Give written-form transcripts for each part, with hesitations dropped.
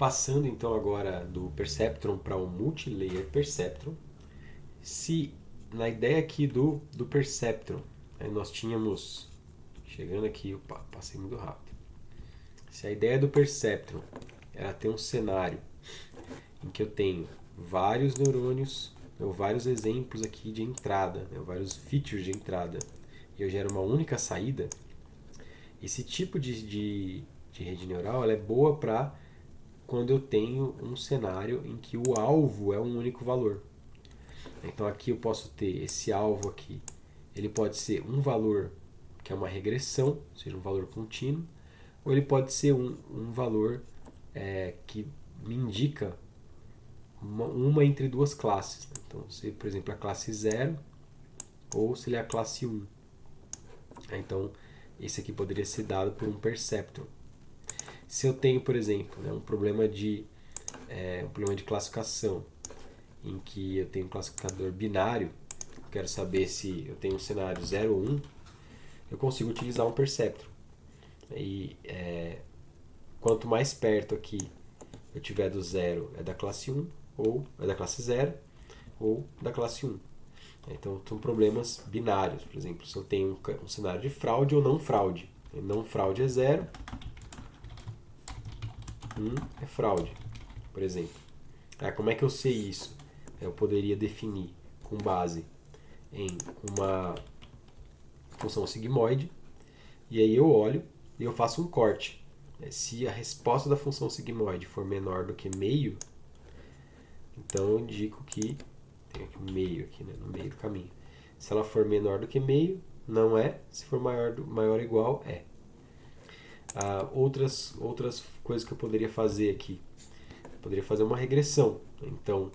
Passando então agora do Perceptron para o Multilayer Perceptron, se na ideia aqui do Perceptron, nós tínhamos, chegando aqui, opa, passei muito rápido. Se a ideia do Perceptron era ter um cenário em que eu tenho vários neurônios, vários exemplos aqui de entrada, vários features de entrada, e eu gero uma única saída, esse tipo de rede neural ela é boa para quando eu tenho um cenário em que o alvo é um único valor. Então aqui eu posso ter esse alvo aqui, ele pode ser um valor que é uma regressão, ou seja, um valor contínuo, ou ele pode ser um valor que me indica uma entre duas classes. Então, se por exemplo a classe 0 ou se ele é a classe 1. Então, esse aqui poderia ser dado por um perceptron. Se eu tenho, por exemplo, um problema de classificação, em que eu tenho um classificador binário, quero saber se eu tenho um cenário 0 ou 1, eu consigo utilizar um perceptron. E quanto mais perto aqui eu tiver do 0 é da classe 1, ou é da classe 0, ou da classe 1. Então, são problemas binários. Por exemplo, se eu tenho um cenário de fraude ou não fraude. Não fraude é 0, 1 é fraude, por exemplo. Como é que eu sei isso? Eu poderia definir com base em uma função sigmoide, e aí eu olho e eu faço um corte. Se a resposta da função sigmoide for menor do que meio, então eu indico que tem aqui meio aqui, no meio do caminho. Se ela for menor do que meio, não é. Se for maior ou igual, é. Outras coisas que eu poderia fazer aqui. Eu poderia fazer uma regressão. Então,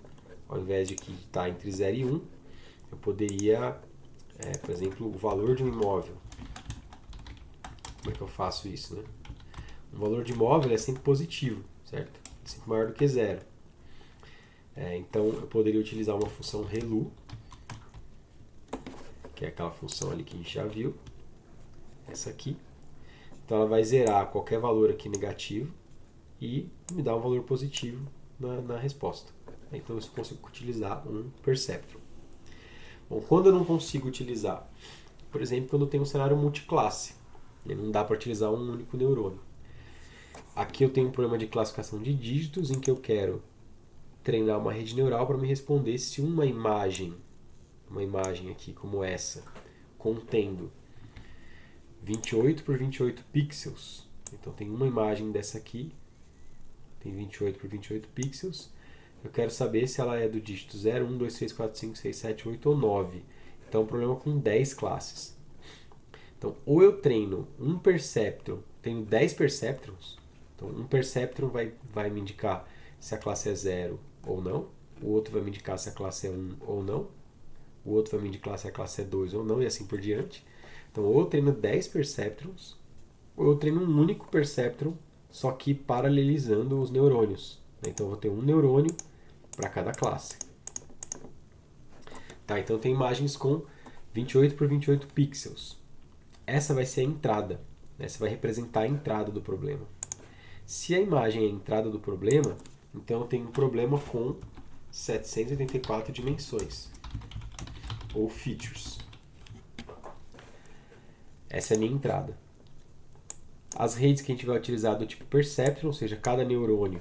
ao invés de que está entre 0 e 1, eu poderia, por exemplo, o valor de um imóvel. Como é que eu faço isso, né? Um valor de imóvel é sempre positivo, certo? É sempre maior do que 0. Então, eu poderia utilizar uma função ReLU, que é aquela função ali que a gente já viu. Essa aqui. Então, ela vai zerar qualquer valor aqui negativo e me dar um valor positivo na resposta. Então, eu consigo utilizar um perceptron. Bom, quando eu não consigo utilizar, por exemplo, quando eu tenho um cenário multiclasse, não dá para utilizar um único neurônio. Aqui eu tenho um problema de classificação de dígitos, em que eu quero treinar uma rede neural para me responder se uma imagem aqui como essa, contendo 28 por 28 pixels. Então tem uma imagem dessa aqui, tem 28 por 28 pixels. Eu quero saber se ela é do dígito 0, 1, 2, 3, 4, 5, 6, 7, 8 ou 9. Então é um problema com 10 classes. Então, ou eu treino um perceptron, tenho 10 perceptrons. Então, um perceptron vai me indicar se a classe é 0 ou não. O outro vai me indicar se a classe é 1 ou não. O outro vai me indicar se a classe é 2 ou não, e assim por diante. Então, ou eu treino 10 perceptrons, ou eu treino um único perceptron, só que paralelizando os neurônios. Então, eu vou ter um neurônio para cada classe. Então, tem imagens com 28 por 28 pixels. Essa vai ser a entrada. Essa vai representar a entrada do problema. Se a imagem é a entrada do problema, então eu tenho um problema com 784 dimensões, ou features. Essa é a minha entrada. As redes que a gente vai utilizar do tipo perceptron, ou seja, cada neurônio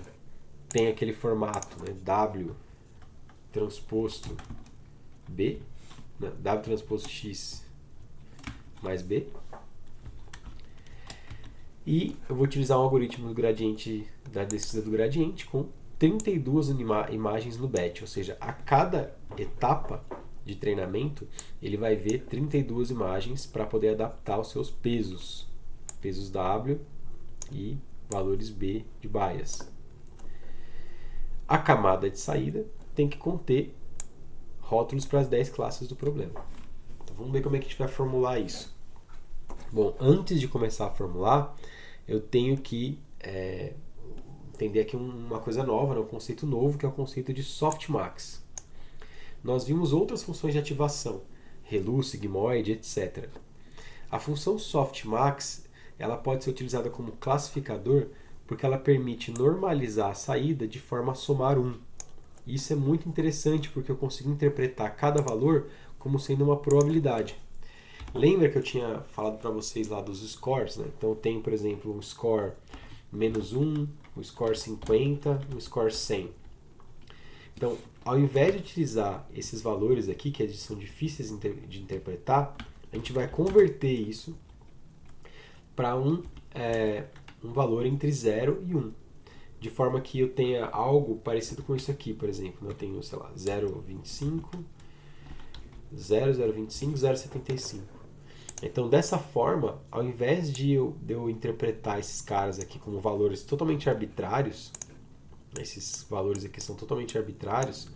tem aquele formato, né, W transposto B, né, W transposto X mais B. E eu vou utilizar um algoritmo do gradiente, da descida do gradiente, com 32 imagens no batch, ou seja, a cada etapa de treinamento, ele vai ver 32 imagens para poder adaptar os seus pesos W e valores B de bias. A camada de saída tem que conter rótulos para as 10 classes do problema. Então vamos ver como é que a gente vai formular isso. Bom, antes de começar a formular, eu tenho que entender aqui uma coisa nova, um conceito novo, que é o conceito de softmax. Nós vimos outras funções de ativação, ReLU, sigmoide, etc. A função softmax ela pode ser utilizada como classificador porque ela permite normalizar a saída de forma a somar 1. Isso é muito interessante porque eu consigo interpretar cada valor como sendo uma probabilidade. Lembra que eu tinha falado para vocês lá dos scores, né? Então eu tenho, por exemplo, um score -1, um score 50, um score 100. Então, ao invés de utilizar esses valores aqui, que são difíceis de interpretar, a gente vai converter isso para um valor entre 0 e 1. De forma que eu tenha algo parecido com isso aqui, por exemplo. Eu tenho, sei lá, 0,25, 0,025, 0,75. Então, dessa forma, ao invés de eu interpretar esses caras aqui como valores totalmente arbitrários, esses valores aqui são totalmente arbitrários,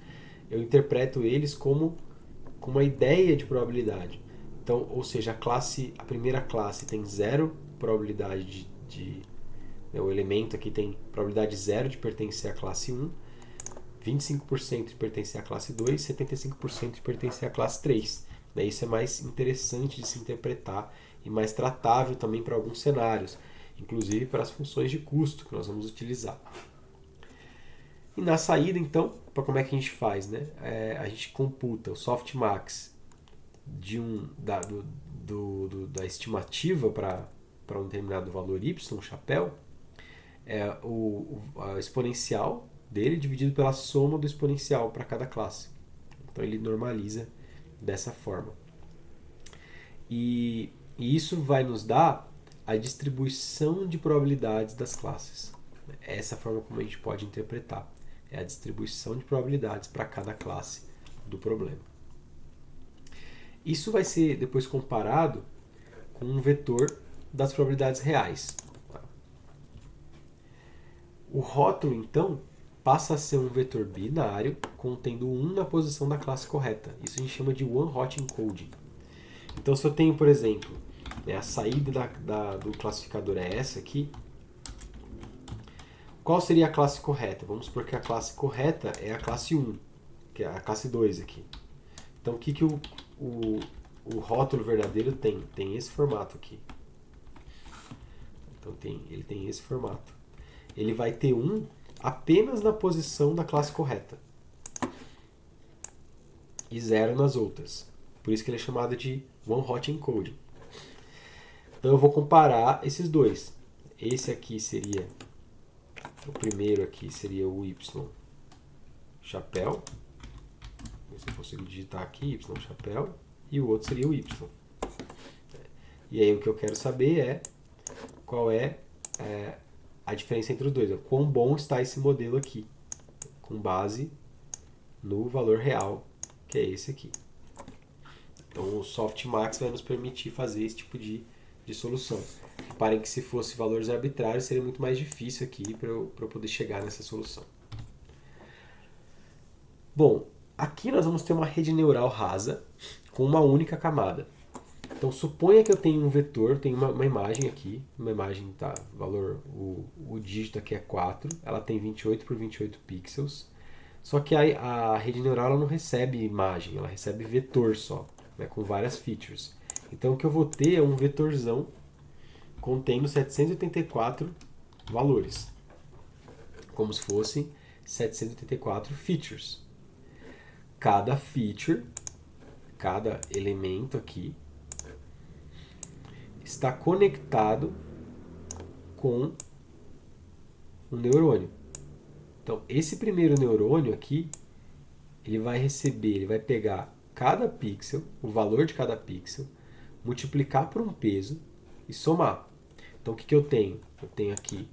eu interpreto eles como uma ideia de probabilidade. Então, ou seja, a primeira classe tem 0 probabilidade o elemento aqui tem probabilidade 0 de pertencer à classe 1, 25% de pertencer à classe 2, 75% de pertencer à classe 3. Isso é mais interessante de se interpretar e mais tratável também para alguns cenários, inclusive para as funções de custo que nós vamos utilizar. E na saída, então, para como é que a gente faz? Né? A gente computa o softmax da estimativa para um determinado valor y, chapéu, a exponencial dele dividido pela soma do exponencial para cada classe. Então ele normaliza dessa forma. E isso vai nos dar a distribuição de probabilidades das classes. Essa é a forma como a gente pode interpretar. É a distribuição de probabilidades para cada classe do problema. Isso vai ser depois comparado com um vetor das probabilidades reais. O rótulo, então, passa a ser um vetor binário contendo 1 na posição da classe correta. Isso a gente chama de one-hot encoding. Então, se eu tenho, por exemplo, a saída do classificador é essa aqui, qual seria a classe correta? Vamos supor que a classe correta é a classe 1, que é a classe 2 aqui. Então, o que o rótulo verdadeiro tem? Tem esse formato aqui. Então, ele tem esse formato. Ele vai ter 1 apenas na posição da classe correta e 0 nas outras. Por isso que ele é chamado de one-hot encoding. Então eu vou comparar esses dois. Esse aqui seria, o primeiro aqui seria o y chapéu. Se eu consigo digitar aqui, y chapéu. E o outro seria o y. E aí o que eu quero saber é qual é a diferença entre os dois. Quão bom está esse modelo aqui, com base no valor real, que é esse aqui. Então o softmax vai nos permitir fazer esse tipo de solução. Reparem que se fosse valores arbitrários, seria muito mais difícil aqui para eu poder chegar nessa solução. Bom, aqui nós vamos ter uma rede neural rasa com uma única camada. Então suponha que eu tenho um vetor, tenho uma imagem aqui, uma imagem, tá, valor, o dígito aqui é 4, ela tem 28 por 28 pixels, só que a rede neural ela não recebe imagem, ela recebe vetor só, né, com várias features. Então o que eu vou ter é um vetorzão contendo 784 valores, como se fossem 784 features. Cada feature, cada elemento aqui, está conectado com um neurônio. Então, esse primeiro neurônio aqui, ele vai pegar cada pixel, o valor de cada pixel, multiplicar por um peso e somar. Então, o que eu tenho? Eu tenho aqui,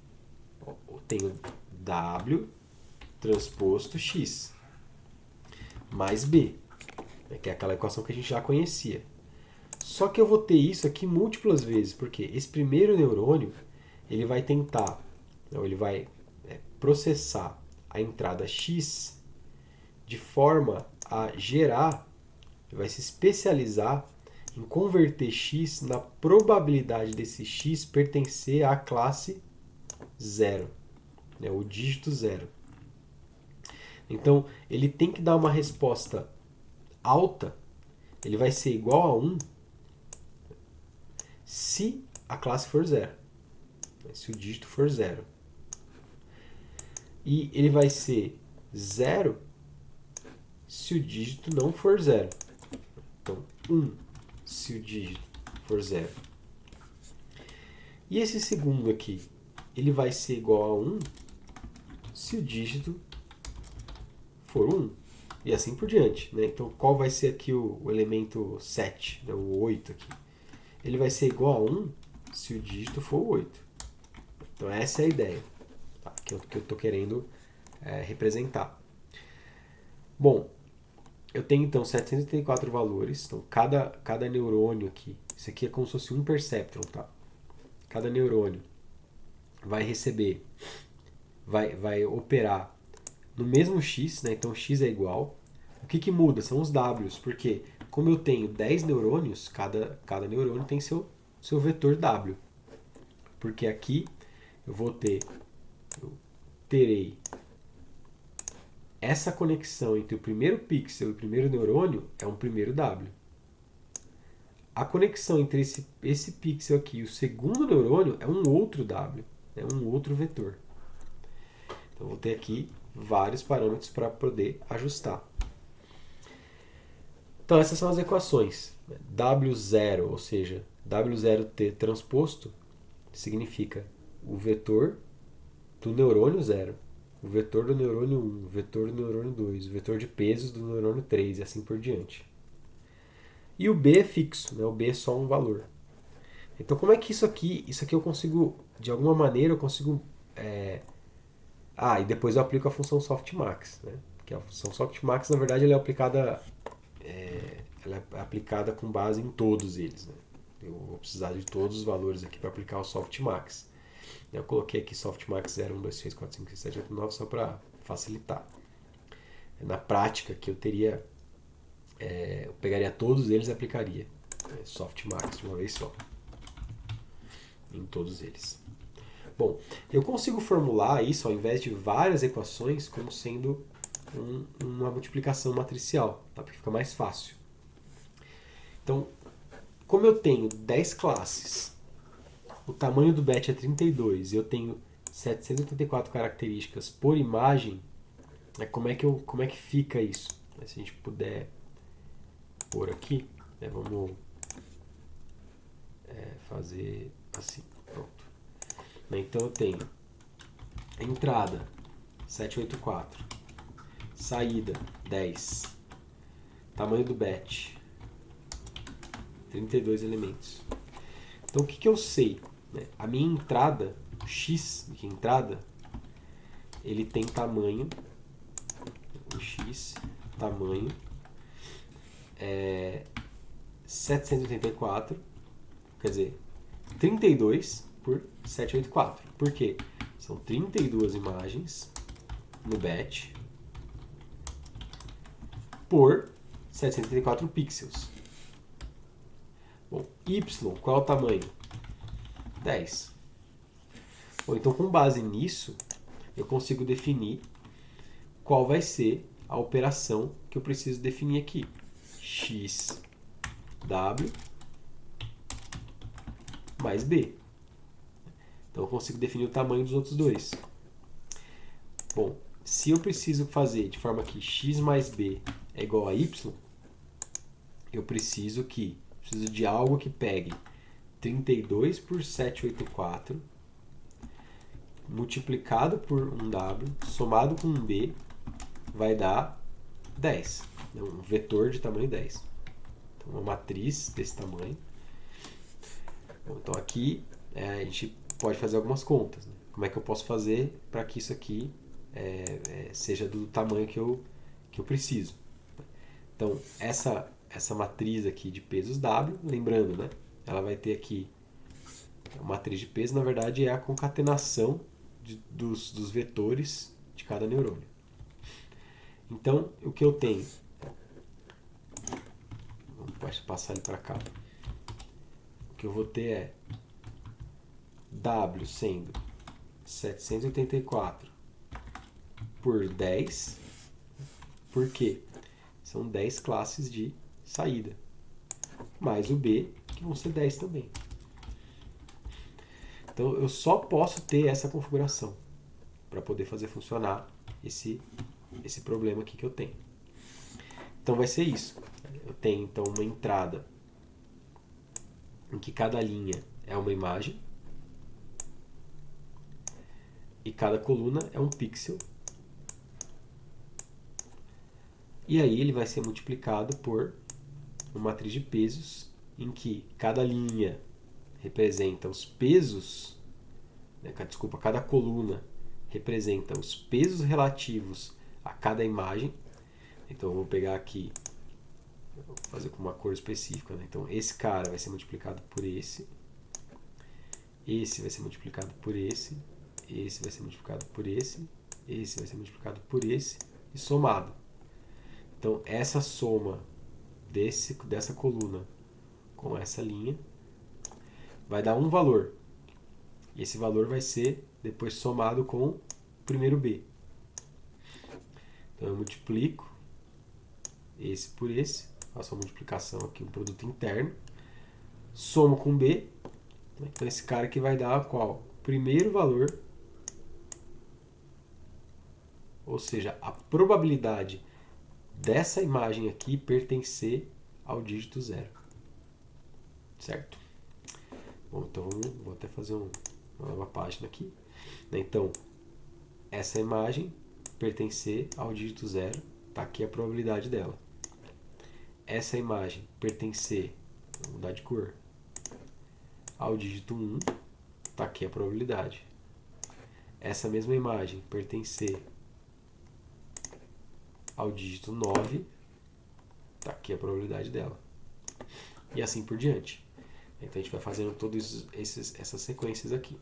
eu tenho W transposto X mais B, que é aquela equação que a gente já conhecia. Só que eu vou ter isso aqui múltiplas vezes, porque esse primeiro neurônio, ele vai tentar, ele vai processar a entrada X de forma a gerar, vai se especializar em converter X na probabilidade desse X pertencer à classe 0, o dígito 0. Então, ele tem que dar uma resposta alta, ele vai ser igual a 1 se a classe for 0, se o dígito for 0. E ele vai ser 0 se o dígito não for 0. Então, 1 se o dígito for 0. E esse segundo aqui, ele vai ser igual a 1 se o dígito for 1. E assim por diante. Né? Então, qual vai ser aqui o elemento 7, né? O 8 aqui? Ele vai ser igual a 1 se o dígito for 8. Então, essa é a ideia, tá? que eu estou querendo representar. Bom, eu tenho então 784 valores. Então, cada neurônio aqui, isso aqui é como se fosse um perceptron, tá? Cada neurônio vai receber, vai operar no mesmo x, né? Então x é igual. O que muda? São os w's, porque como eu tenho 10 neurônios, cada neurônio tem seu vetor w. Porque aqui eu terei essa conexão entre o primeiro pixel e o primeiro neurônio é um primeiro w. A conexão entre esse pixel aqui e o segundo neurônio é um outro w, é um outro vetor. Então, vou ter aqui vários parâmetros para poder ajustar. Então, essas são as equações. W0, ou seja, W0t transposto, significa o vetor do neurônio 0, o vetor do neurônio 1, o vetor do neurônio 2, o vetor de pesos do neurônio 3 e assim por diante. E o B é fixo, né? O B é só um valor. Então, como é que isso aqui eu consigo, de alguma maneira, eu consigo... e depois eu aplico a função softmax, né? Porque a função softmax, na verdade, ela é aplicada com base em todos eles, né? Eu vou precisar de todos os valores aqui para aplicar o softmax. Eu coloquei aqui softmax 0, 1, 2, 3, 4, 5, 6, 7, 8, 9 só para facilitar. Na prática, que eu teria... eu pegaria todos eles e aplicaria softmax de uma vez só. Em todos eles. Bom, eu consigo formular isso, ao invés de várias equações, como sendo uma multiplicação matricial, tá? Porque fica mais fácil. Então, como eu tenho 10 classes, o tamanho do batch é 32 e eu tenho 784 características por imagem, como é que fica isso? Se a gente puder pôr aqui, vamos fazer assim, pronto. Então eu tenho entrada 784, saída 10, tamanho do batch 32 elementos. Então o que eu sei? A minha entrada, o x de entrada, ele tem tamanho, o x, tamanho 784, quer dizer, 32 por 784. Por quê? São 32 imagens no batch por 784 pixels. Bom, y, qual é o tamanho? 10. Bom, então, com base nisso, eu consigo definir qual vai ser a operação que eu preciso definir aqui. X, W mais B. Então, eu consigo definir o tamanho dos outros dois. Bom, se eu preciso fazer de forma que x mais b é igual a y, eu preciso de algo que pegue 32 por 784 multiplicado por um w somado com um b vai dar 10. Um vetor de tamanho 10. Então, uma matriz desse tamanho. Bom, então, aqui a gente pode fazer algumas contas. Né? Como é que eu posso fazer para que isso aqui seja do tamanho que eu preciso? Então, essa matriz aqui de pesos W, lembrando, né? Ela vai ter aqui a matriz de peso, na verdade, é a concatenação dos vetores de cada neurônio. Então, o que eu tenho? Vamos passar ele para cá. O que eu vou ter é W sendo 784 por 10. Por quê? São 10 classes de saída. Mais o B, que vão ser 10 também. Então, eu só posso ter essa configuração. para poder fazer funcionar esse problema aqui que eu tenho. Então vai ser isso. Eu tenho então uma entrada em que cada linha é uma imagem e cada coluna é um pixel. E aí ele vai ser multiplicado por uma matriz de pesos em que cada linha representa os pesos, desculpa, cada coluna representa os pesos relativos a cada imagem. Então eu vou pegar aqui, vou fazer com uma cor específica, né? Então esse cara vai ser multiplicado por esse vai ser multiplicado por esse vai ser multiplicado por esse vai ser multiplicado por esse e somado. Então essa soma dessa coluna com essa linha vai dar um valor. E esse valor vai ser depois somado com o primeiro B. Então eu multiplico esse por esse, faço a multiplicação aqui, um produto interno, somo com B, então esse cara aqui vai dar qual? O primeiro valor, ou seja, a probabilidade dessa imagem aqui pertencer ao dígito 0. Certo? Bom, então vou até fazer uma nova página aqui. Então, essa imagem pertencer ao dígito 0, está aqui a probabilidade dela. Essa imagem pertencer, vou mudar de cor, ao dígito 1, está aqui a probabilidade. Essa mesma imagem pertencer ao dígito 9, está aqui a probabilidade dela. E assim por diante. Então a gente vai fazendo todas essas sequências aqui.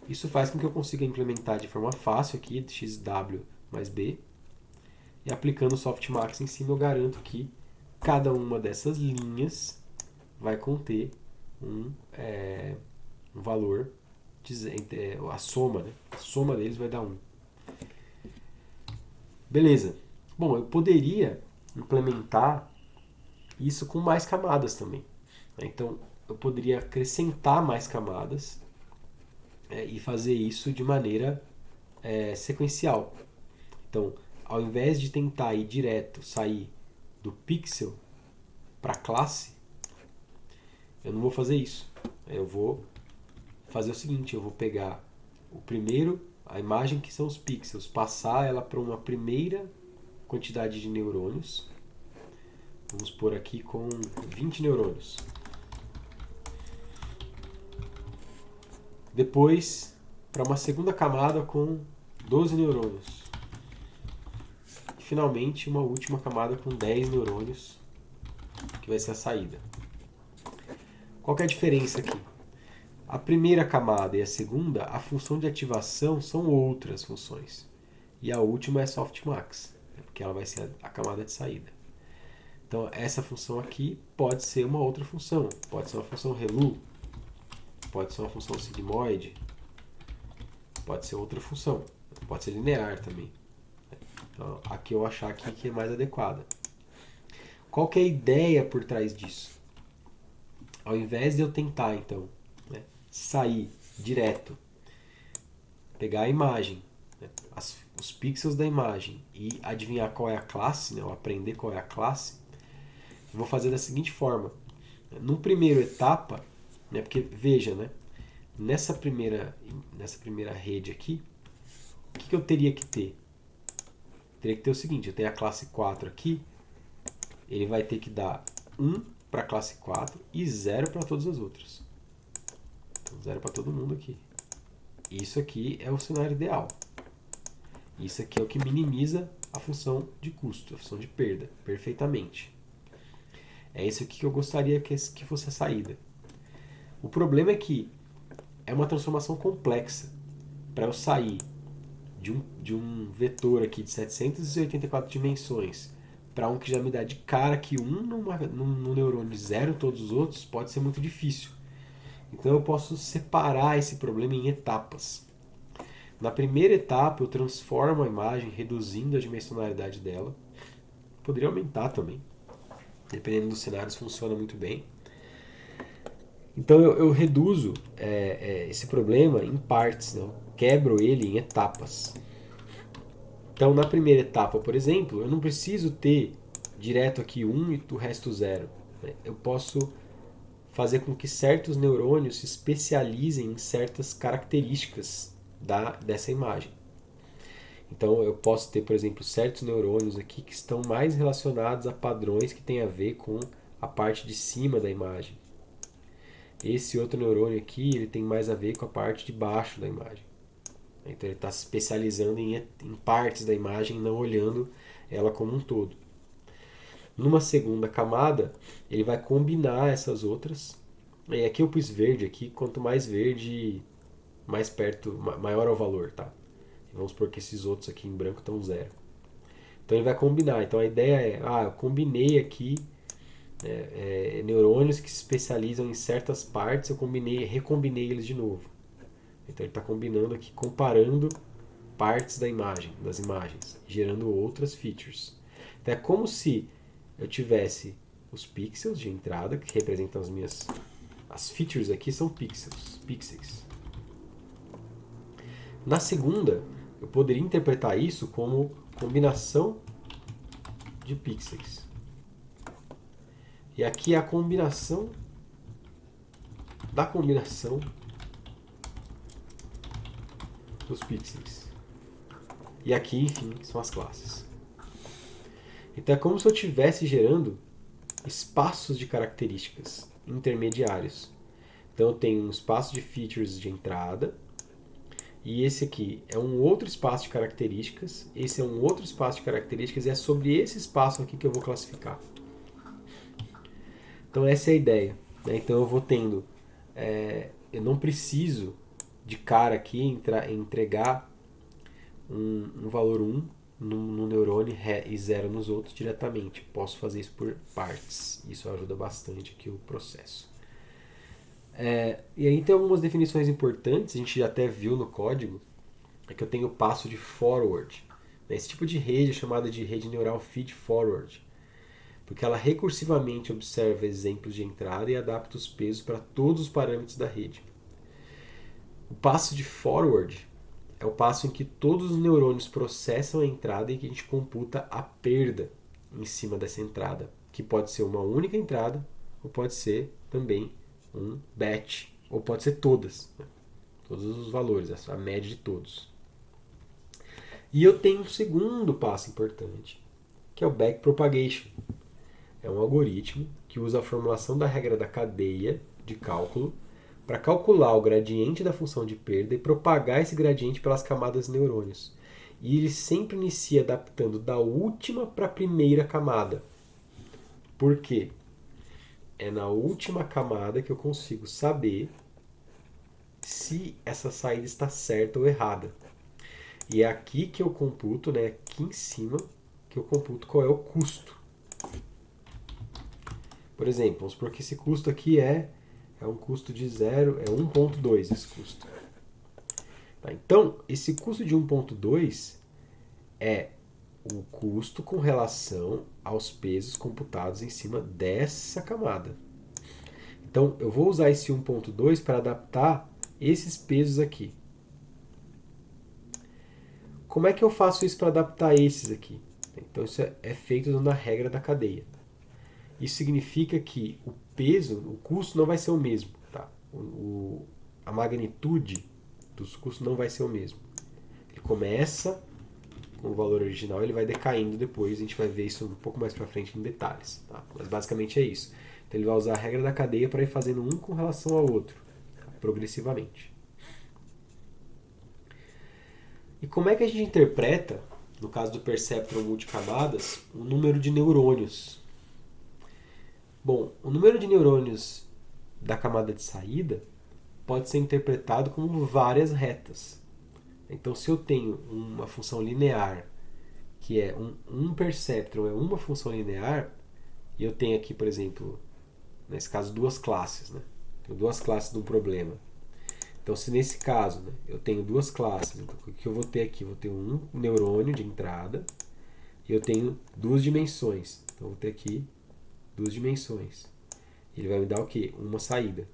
Isso faz com que eu consiga implementar de forma fácil aqui, xw mais b, e aplicando o softmax em cima eu garanto que cada uma dessas linhas vai conter um valor, a soma, né? A soma deles vai dar 1. Beleza. Bom, eu poderia implementar isso com mais camadas também. Então, eu poderia acrescentar mais camadas e fazer isso de maneira sequencial. Então, ao invés de tentar ir direto, sair do pixel para a classe, eu não vou fazer isso. Eu vou fazer o seguinte, eu vou pegar a imagem que são os pixels, passar ela para uma primeira quantidade de neurônios. Vamos pôr aqui com 20 neurônios. Depois, para uma segunda camada com 12 neurônios. E, finalmente, uma última camada com 10 neurônios, que vai ser a saída. Qual que é a diferença aqui? A primeira camada e a segunda, a função de ativação são outras funções. E a última é softmax, porque ela vai ser a camada de saída. Então, essa função aqui pode ser uma outra função. Pode ser uma função relu, pode ser uma função sigmoide, pode ser outra função. Pode ser linear também. Então, aqui eu achar aqui que é mais adequada. Qual que é a ideia por trás disso? Ao invés de eu tentar, então, sair direto, pegar a imagem, os pixels da imagem e adivinhar qual é a classe, ou aprender qual é a classe, eu vou fazer da seguinte forma. No primeiro etapa, porque veja, nessa primeira rede aqui, o que eu teria que ter? Teria que ter o seguinte, eu tenho a classe 4 aqui, ele vai ter que dar 1 para a classe 4 e 0 para todas as outras. Então 0 para todo mundo aqui. Isso aqui é o cenário ideal. Isso aqui é o que minimiza a função de custo, a função de perda, perfeitamente. É isso aqui que eu gostaria que fosse a saída. O problema é que é uma transformação complexa. Para eu sair de um vetor aqui de 784 dimensões para um que já me dá de cara que num neurônio 0 todos os outros, pode ser muito difícil. Então eu posso separar esse problema em etapas. Na primeira etapa eu transformo a imagem reduzindo a dimensionalidade dela. Poderia aumentar também. Dependendo dos cenários funciona muito bem. Então eu reduzo esse problema em partes, eu quebro ele em etapas. Então, na primeira etapa, por exemplo, eu não preciso ter direto aqui 1 e o resto 0. Eu posso fazer com que certos neurônios se especializem em certas características dessa imagem. Então, eu posso ter, por exemplo, certos neurônios aqui que estão mais relacionados a padrões que têm a ver com a parte de cima da imagem. Esse outro neurônio aqui, ele tem mais a ver com a parte de baixo da imagem. Então ele está se especializando em partes da imagem, não olhando ela como um todo. Numa segunda camada, ele vai combinar essas outras. E aqui eu pus verde aqui, quanto mais verde, mais perto, maior é o valor, tá? E vamos supor que esses outros aqui em branco estão 0. Então ele vai combinar. Então a ideia é, eu combinei aqui neurônios que se especializam em certas partes, eu recombinei eles de novo. Então ele está combinando aqui, comparando partes das imagens, gerando outras features. Então é como se eu tivesse os pixels de entrada, que representam as features aqui são pixels. Na segunda, eu poderia interpretar isso como combinação de pixels. E aqui é a combinação da combinação dos pixels. E aqui, enfim, são as classes. Então é como se eu estivesse gerando espaços de características intermediários. Então eu tenho um espaço de features de entrada, e esse aqui é um outro espaço de características, esse é um outro espaço de características, e é sobre esse espaço aqui que eu vou classificar. Então essa é a ideia. Né? Então eu vou tendo... eu não preciso de cara aqui entregar um valor 1 no neurônio e 0 nos outros diretamente. Posso fazer isso por partes. Isso ajuda bastante aqui o processo. E aí tem algumas definições importantes, a gente já até viu no código, é que eu tenho o passo de forward. Esse tipo de rede é chamada de rede neural feed forward, porque ela recursivamente observa exemplos de entrada e adapta os pesos para todos os parâmetros da rede. O passo de forward é o passo em que todos os neurônios processam a entrada e que a gente computa a perda em cima dessa entrada, que pode ser uma única entrada ou pode ser também um batch, ou pode ser todas, né? Todos os valores, a média de todos. E eu tenho um segundo passo importante, que é o backpropagation. É um algoritmo que usa a formulação da regra da cadeia de cálculo para calcular o gradiente da função de perda e propagar esse gradiente pelas camadas de neurônios. E ele sempre inicia adaptando da última para a primeira camada. Por quê? É na última camada que eu consigo saber se essa saída está certa ou errada. E é aqui que eu computo, né, aqui em cima, que eu computo qual é o custo. Por exemplo, vamos supor que esse custo aqui é um custo de 0, é 1.2 esse custo. Tá, então, esse custo de 1.2 é o custo com relação aos pesos computados em cima dessa camada. Então, eu vou usar esse 1.2 para adaptar esses pesos aqui. Como é que eu faço isso para adaptar esses aqui? Então, isso é feito usando a regra da cadeia. Isso significa que o peso, o custo não vai ser o mesmo. Tá? A magnitude dos custos não vai ser o mesmo. Ele começa com o valor original, ele vai decaindo depois, a gente vai ver isso um pouco mais para frente em detalhes. Tá? Mas basicamente é isso. Então ele vai usar a regra da cadeia para ir fazendo um com relação ao outro, tá? Progressivamente. E como é que a gente interpreta, no caso do perceptron multicamadas, o número de neurônios? Bom, o número de neurônios da camada de saída pode ser interpretado como várias retas. Então, se eu tenho uma função linear, que é um perceptron, é uma função linear, e eu tenho aqui, por exemplo, nesse caso, duas classes. Né? Tenho duas classes de um problema. Então, se nesse caso, né, eu tenho duas classes, então o que eu vou ter aqui? Vou ter um neurônio de entrada e eu tenho duas dimensões. Então, eu vou ter aqui duas dimensões. Ele vai me dar o quê? Uma saída.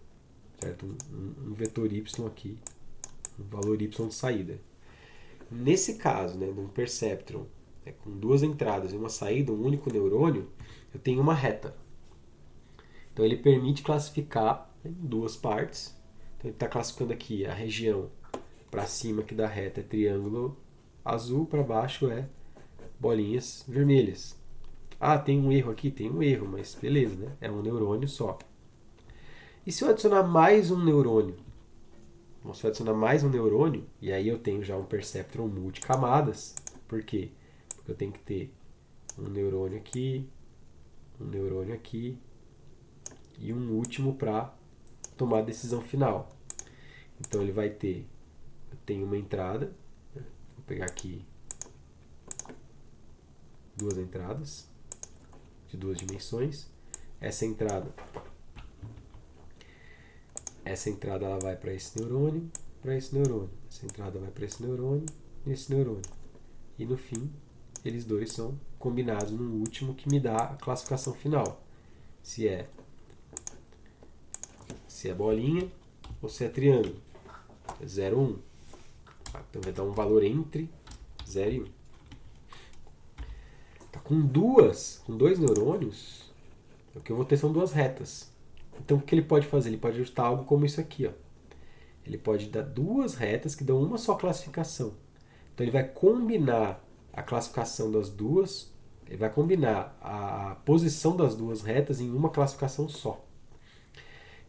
Certo? Um vetor y aqui, um valor y de saída. Nesse caso, né, de um perceptron, né, com duas entradas e uma saída, um único neurônio, eu tenho uma reta. Então ele permite classificar em duas partes. Então ele está classificando aqui a região para cima aqui da reta é triângulo azul, para baixo é bolinhas vermelhas. Ah, tem um erro aqui? Tem um erro, mas beleza, né? É um neurônio só. E se eu adicionar mais um neurônio? Bom, se eu adicionar mais um neurônio, e aí eu tenho já um perceptron multicamadas. Por quê? Porque eu tenho que ter um neurônio aqui e um último para tomar a decisão final. Então ele vai ter, eu tenho uma entrada, né? Vou pegar aqui duas entradas de duas dimensões. Essa entrada ela vai para esse neurônio, para esse neurônio. Essa entrada vai para esse neurônio e esse neurônio. E no fim, eles dois são combinados no último que me dá a classificação final. Se é bolinha ou se é triângulo. É 0, 1. Então vai dar um valor entre 0 e 1. Tá, com dois neurônios, o que eu vou ter são duas retas. Então o que ele pode fazer? Ele pode ajustar algo como isso aqui. Ó. Ele pode dar duas retas que dão uma só classificação. Então ele vai combinar a classificação das duas, ele vai combinar a posição das duas retas em uma classificação só.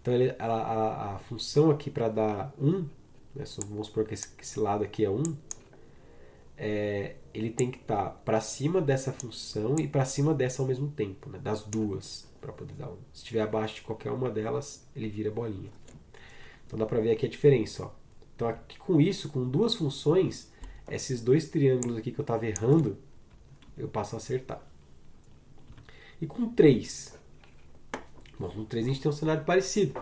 Então a função aqui para dar 1, né, vamos supor que esse lado aqui é 1, ele tem que estar para cima dessa função e para cima dessa ao mesmo tempo, né, das duas, para poder dar 1. Se estiver abaixo de qualquer uma delas, ele vira bolinha. Então dá para ver aqui a diferença. Ó. Então aqui, com isso, com duas funções, esses dois triângulos aqui que eu estava errando, eu passo a acertar. E com 3? Bom, com 3 a gente tem um cenário parecido.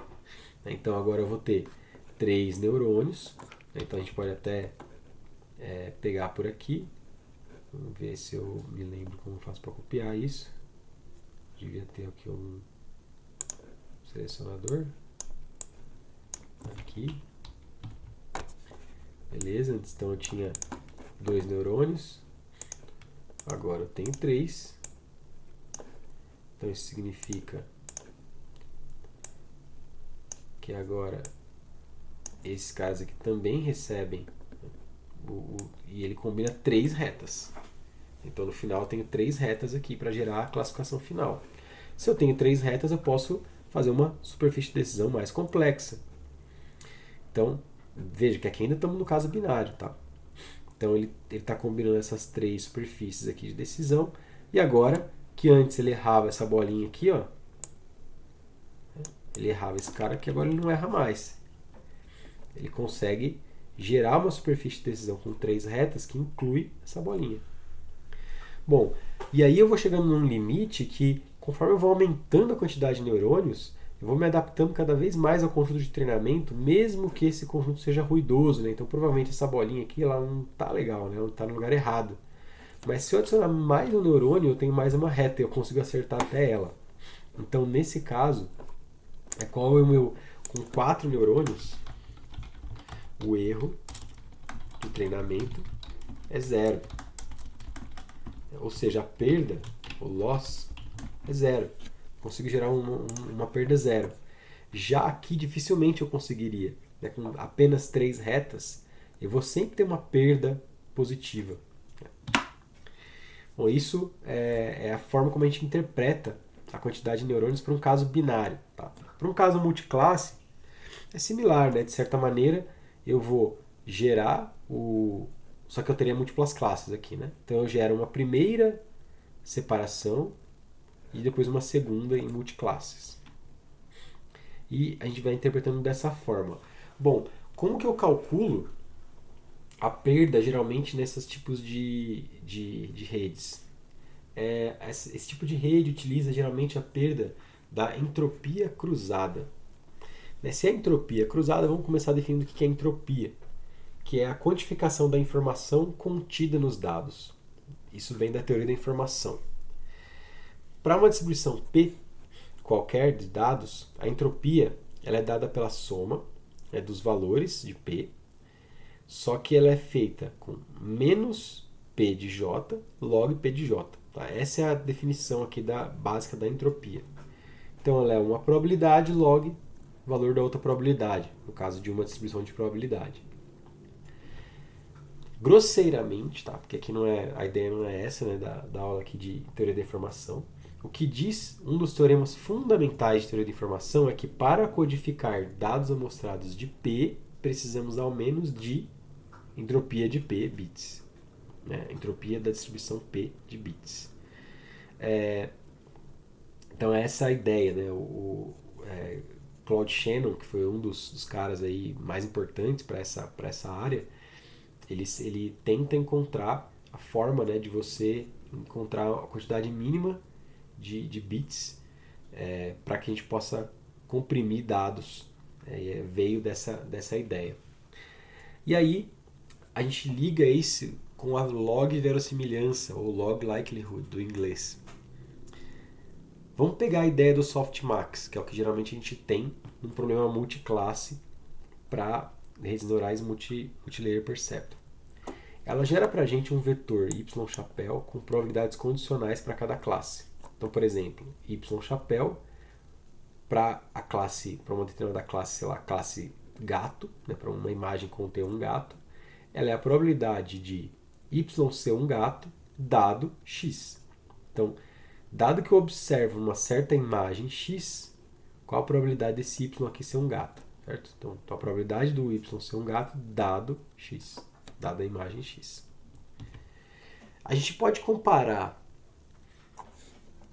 Então agora eu vou ter 3 neurônios. Então a gente pode até pegar por aqui. Vamos ver se eu me lembro como eu faço para copiar isso. Devia ter aqui um selecionador. Aqui. Beleza, então eu tinha 2 neurônios. Agora eu tenho 3. Então isso significa que agora esses caras aqui também recebem e ele combina 3 retas. Então no final eu tenho 3 retas aqui para gerar a classificação final. Se eu tenho 3 retas, eu posso fazer uma superfície de decisão mais complexa. Então, veja que aqui ainda estamos no caso binário, tá? Então ele está combinando essas 3 superfícies aqui de decisão. E agora, que antes ele errava essa bolinha aqui, ó. Ele errava esse cara aqui, agora ele não erra mais. Ele consegue gerar uma superfície de decisão com 3 retas que inclui essa bolinha. Bom, e aí eu vou chegando num limite que, conforme eu vou aumentando a quantidade de neurônios, eu vou me adaptando cada vez mais ao conjunto de treinamento, mesmo que esse conjunto seja ruidoso, né? Então provavelmente essa bolinha aqui ela não está legal, né? Ela está no lugar errado. Mas se eu adicionar mais um neurônio, eu tenho mais uma reta, eu consigo acertar até ela. Então nesse caso, qual é o meu... Com 4 neurônios, o erro do treinamento é 0. Ou seja, a perda, o loss, é 0. Consigo gerar uma perda 0. Já aqui dificilmente eu conseguiria. Né? Com apenas 3 retas, eu vou sempre ter uma perda positiva. Bom, isso é a forma como a gente interpreta a quantidade de neurônios para um caso binário. Tá? Para um caso multiclasse, é similar, né? De certa maneira, eu vou gerar o... Só que eu teria múltiplas classes aqui, né? Então eu gero uma primeira separação e depois uma segunda em multiclasses. E a gente vai interpretando dessa forma. Bom, como que eu calculo a perda geralmente nesses tipos de redes? Esse tipo de rede utiliza geralmente a perda da entropia cruzada. Se é entropia cruzada, vamos começar definindo o que é entropia, que é a quantificação da informação contida nos dados. Isso vem da teoria da informação. Para uma distribuição P qualquer de dados, a entropia ela é dada pela soma dos valores de P só que ela é feita com menos P de J log P de J. Tá? Essa é a definição aqui básica da entropia. Então ela é uma probabilidade log valor da outra probabilidade, no caso de uma distribuição de probabilidade. Grosseiramente, tá? Porque aqui a ideia não é essa, né, da aula aqui de teoria da informação. O que diz um dos teoremas fundamentais de teoria da informação é que para codificar dados amostrados de P, precisamos ao menos de entropia de P bits. Né? Entropia da distribuição P de bits. Então essa é a ideia, né? Claude Shannon, que foi um dos caras aí mais importantes para essa área, ele tenta encontrar a forma, né, de você encontrar a quantidade mínima de bits para que a gente possa comprimir dados. Veio dessa ideia. E aí a gente liga isso com a log verossimilhança, ou log likelihood do inglês. Vamos pegar a ideia do softmax, que é o que geralmente a gente tem num problema multiclasse para redes neurais multilayer perceptron. Ela gera para a gente um vetor y chapéu com probabilidades condicionais para cada classe. Então, por exemplo, y chapéu para uma determinada classe, sei lá, classe gato, né, para uma imagem conter um gato, ela é a probabilidade de y ser um gato dado x. Então, dado que eu observo uma certa imagem x, qual a probabilidade desse y aqui ser um gato? Certo? Então, a probabilidade do y ser um gato dado x, dada a imagem x. A gente pode comparar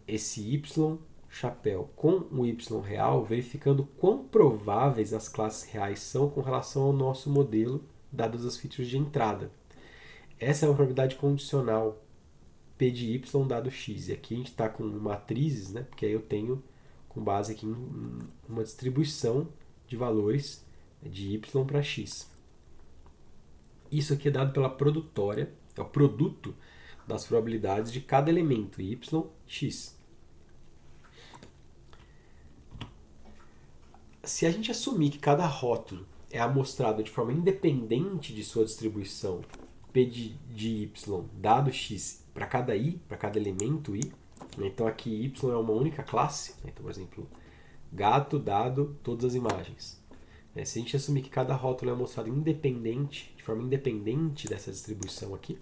esse y chapéu com o y real, verificando quão prováveis as classes reais são com relação ao nosso modelo, dadas as features de entrada. Essa é uma probabilidade condicional P de y dado x. E aqui a gente está com matrizes, né? Porque aí eu tenho com base aqui em uma distribuição de valores de y para x. Isso aqui é dado pela produtória, é o produto das probabilidades de cada elemento, y, x. Se a gente assumir que cada rótulo é amostrado de forma independente de sua distribuição, P de y dado x para cada elemento i, né? Então aqui y é uma única classe, né? Então, por exemplo, gato dado todas as imagens. Se a gente assumir que cada rótulo é mostrado de forma independente dessa distribuição aqui,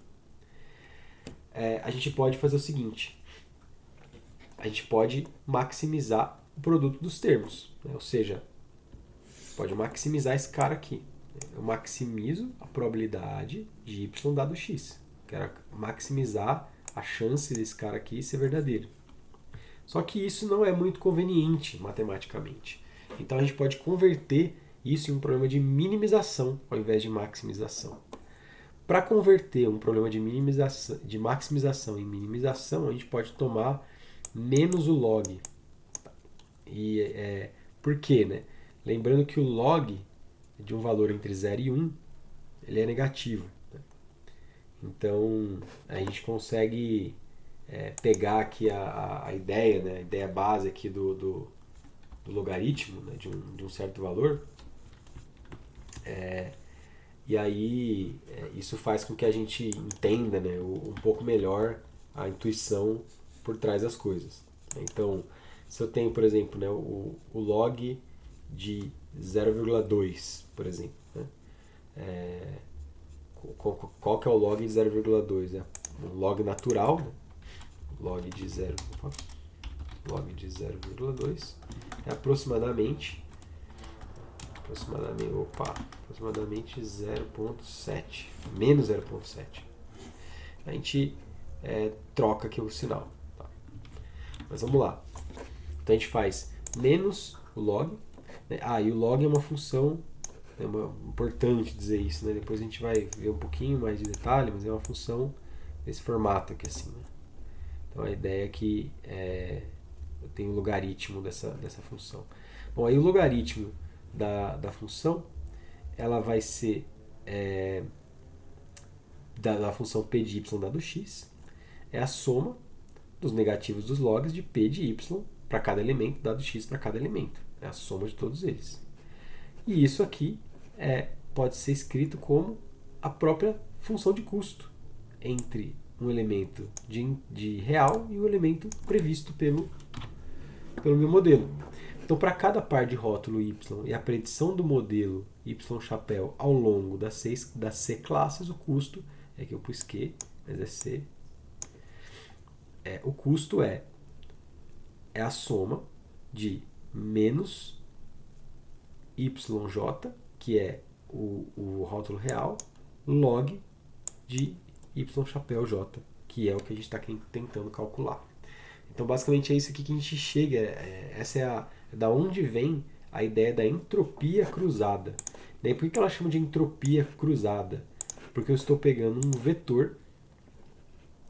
a gente pode fazer o seguinte: a gente pode maximizar o produto dos termos, né? Ou seja, pode maximizar esse cara aqui. Eu maximizo a probabilidade de y dado x. Quero maximizar a chance desse cara aqui ser verdadeiro. Só que isso não é muito conveniente matematicamente. Então a gente pode converter isso em um problema de minimização ao invés de maximização. Para converter um problema de maximização em minimização, a gente pode tomar menos o log. Por quê, né? Lembrando que o log de um valor entre 0 e 1, ele é negativo. Né? Então, a gente consegue pegar aqui a ideia, né? A ideia base aqui do logaritmo, né? de um certo valor. E aí, isso faz com que a gente entenda, né? um pouco melhor a intuição por trás das coisas. Então, se eu tenho, por exemplo, né? o log de 0,2, por exemplo. Né? Qual que é o log de 0,2? É um log natural, né? Log de 0,2 é aproximadamente 0,7, menos 0,7. A gente troca aqui o sinal. Tá? Mas vamos lá. Então a gente faz menos o log. E o log é uma função, importante dizer isso, né? Depois a gente vai ver um pouquinho mais de detalhe, mas é uma função desse formato aqui assim. Né? Então a ideia é que eu tenho o logaritmo dessa função. Bom, aí o logaritmo da função, ela vai ser da função p de y dado x, é a soma dos negativos dos logs de p de y para cada elemento, dado x para cada elemento. É a soma de todos eles. E isso aqui pode ser escrito como a própria função de custo entre um elemento de real e um elemento previsto pelo meu modelo. Então, para cada par de rótulo y e a predição do modelo y chapéu ao longo das C classes, o custo, é que eu pus Q, mas é C, o custo é a soma de menos YJ, que é o rótulo real, log de Y chapéu J, que é o que a gente está tentando calcular. Então, basicamente, é isso aqui que a gente chega. Essa é da onde vem a ideia da entropia cruzada. Daí, por que ela chama de entropia cruzada? Porque eu estou pegando um vetor.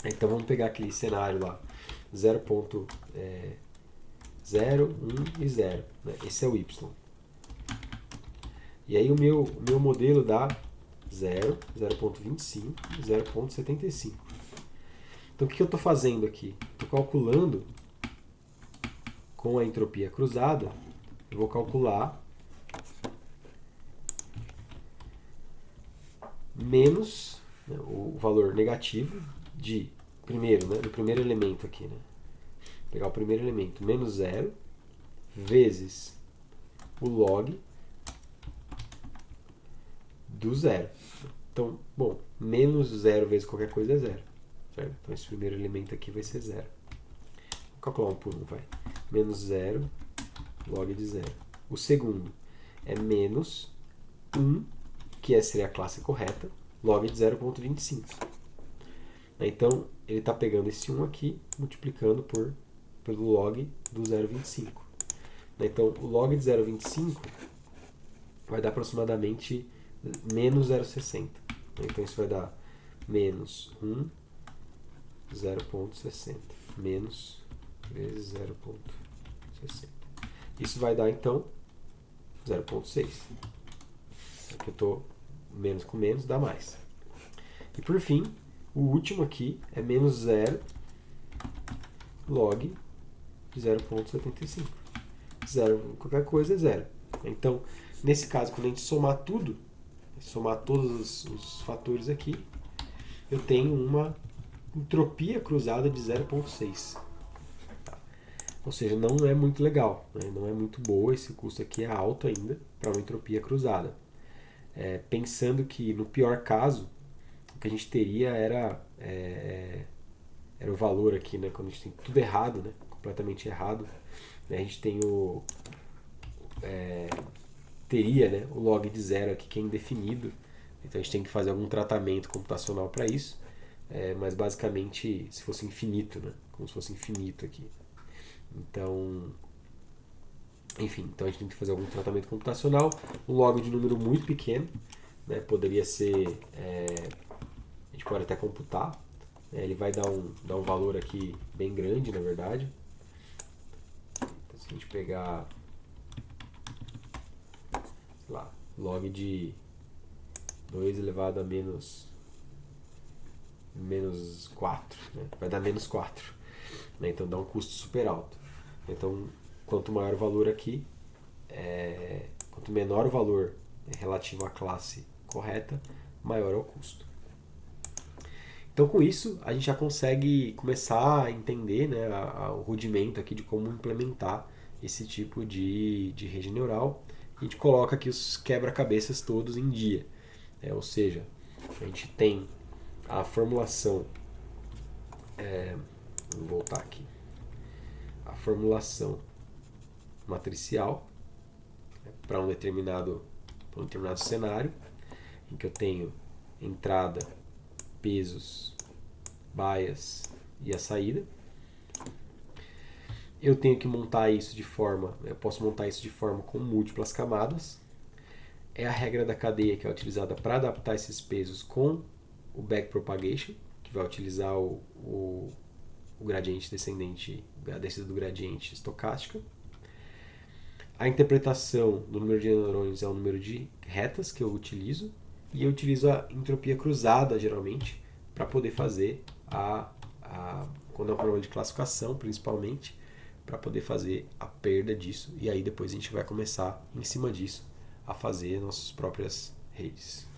Então, vamos pegar aquele cenário lá. 0.0, 1 e 0. Né? Esse é o Y. E aí o meu modelo dá 0, 0.25 e 0.75. Então, o que eu estou fazendo aqui? Estou calculando com a entropia cruzada. Eu vou calcular menos, né, o valor negativo do primeiro elemento aqui. Né? Vou pegar o primeiro elemento, menos 0, vezes o log do 0. Então, bom, menos 0 vezes qualquer coisa é 0. Certo? Então, esse primeiro elemento aqui vai ser 0. Vou calcular um por um, vai. Menos 0, log de 0. O segundo é menos 1, que seria a classe correta, log de 0.25. Então, ele está pegando esse 1 aqui, multiplicando pelo log do 0.25. Então, o log de 0.25 vai dar aproximadamente menos 0,60. Então, isso vai dar menos 1, 0.60. Menos vezes 0.60. Isso vai dar, então, 0.6. Aqui eu estou menos com menos, dá mais. E, por fim, o último aqui é menos 0 log de 0.75. 0, qualquer coisa é 0. Então, nesse caso, quando a gente somar tudo, somar todos os fatores aqui, eu tenho uma entropia cruzada de 0.6. Tá? Ou seja, não é muito legal, né? Não é muito boa, esse custo aqui é alto ainda para uma entropia cruzada. Pensando que no pior caso, o que a gente teria era o valor aqui, né? Quando a gente tem tudo errado, né? Completamente errado, né? A gente tem teria, né, o log de 0 aqui que é indefinido, então a gente tem que fazer algum tratamento computacional para isso, mas basicamente se fosse infinito, né, como se fosse infinito aqui. Então, enfim, então a gente tem que fazer algum tratamento computacional, um log de número muito pequeno, né, poderia ser, a gente pode até computar, né, ele vai dar um valor aqui bem grande, na verdade. Então, se a gente pegar lá, log de 2 elevado a menos 4, né? Vai dar menos 4, né? Então dá um custo super alto. Então, quanto maior o valor aqui, quanto menor o valor relativo à classe correta, maior é o custo. Então, com isso, a gente já consegue começar a entender, né, o rudimento aqui de como implementar esse tipo de rede neural. A gente coloca aqui os quebra-cabeças todos em dia. Ou seja, a gente tem a formulação, vou voltar aqui, a formulação matricial, para um determinado cenário, em que eu tenho entrada, pesos, baias e a saída. Eu tenho que montar isso eu posso montar isso de forma com múltiplas camadas. É a regra da cadeia que é utilizada para adaptar esses pesos com o backpropagation, que vai utilizar o gradiente descendente, a descida do gradiente estocástica. A interpretação do número de neurônios é o número de retas que eu utilizo, e eu utilizo a entropia cruzada, geralmente, para poder fazer quando é um problema de classificação, principalmente, para poder fazer a perda disso, e aí depois a gente vai começar, em cima disso, a fazer nossas próprias redes.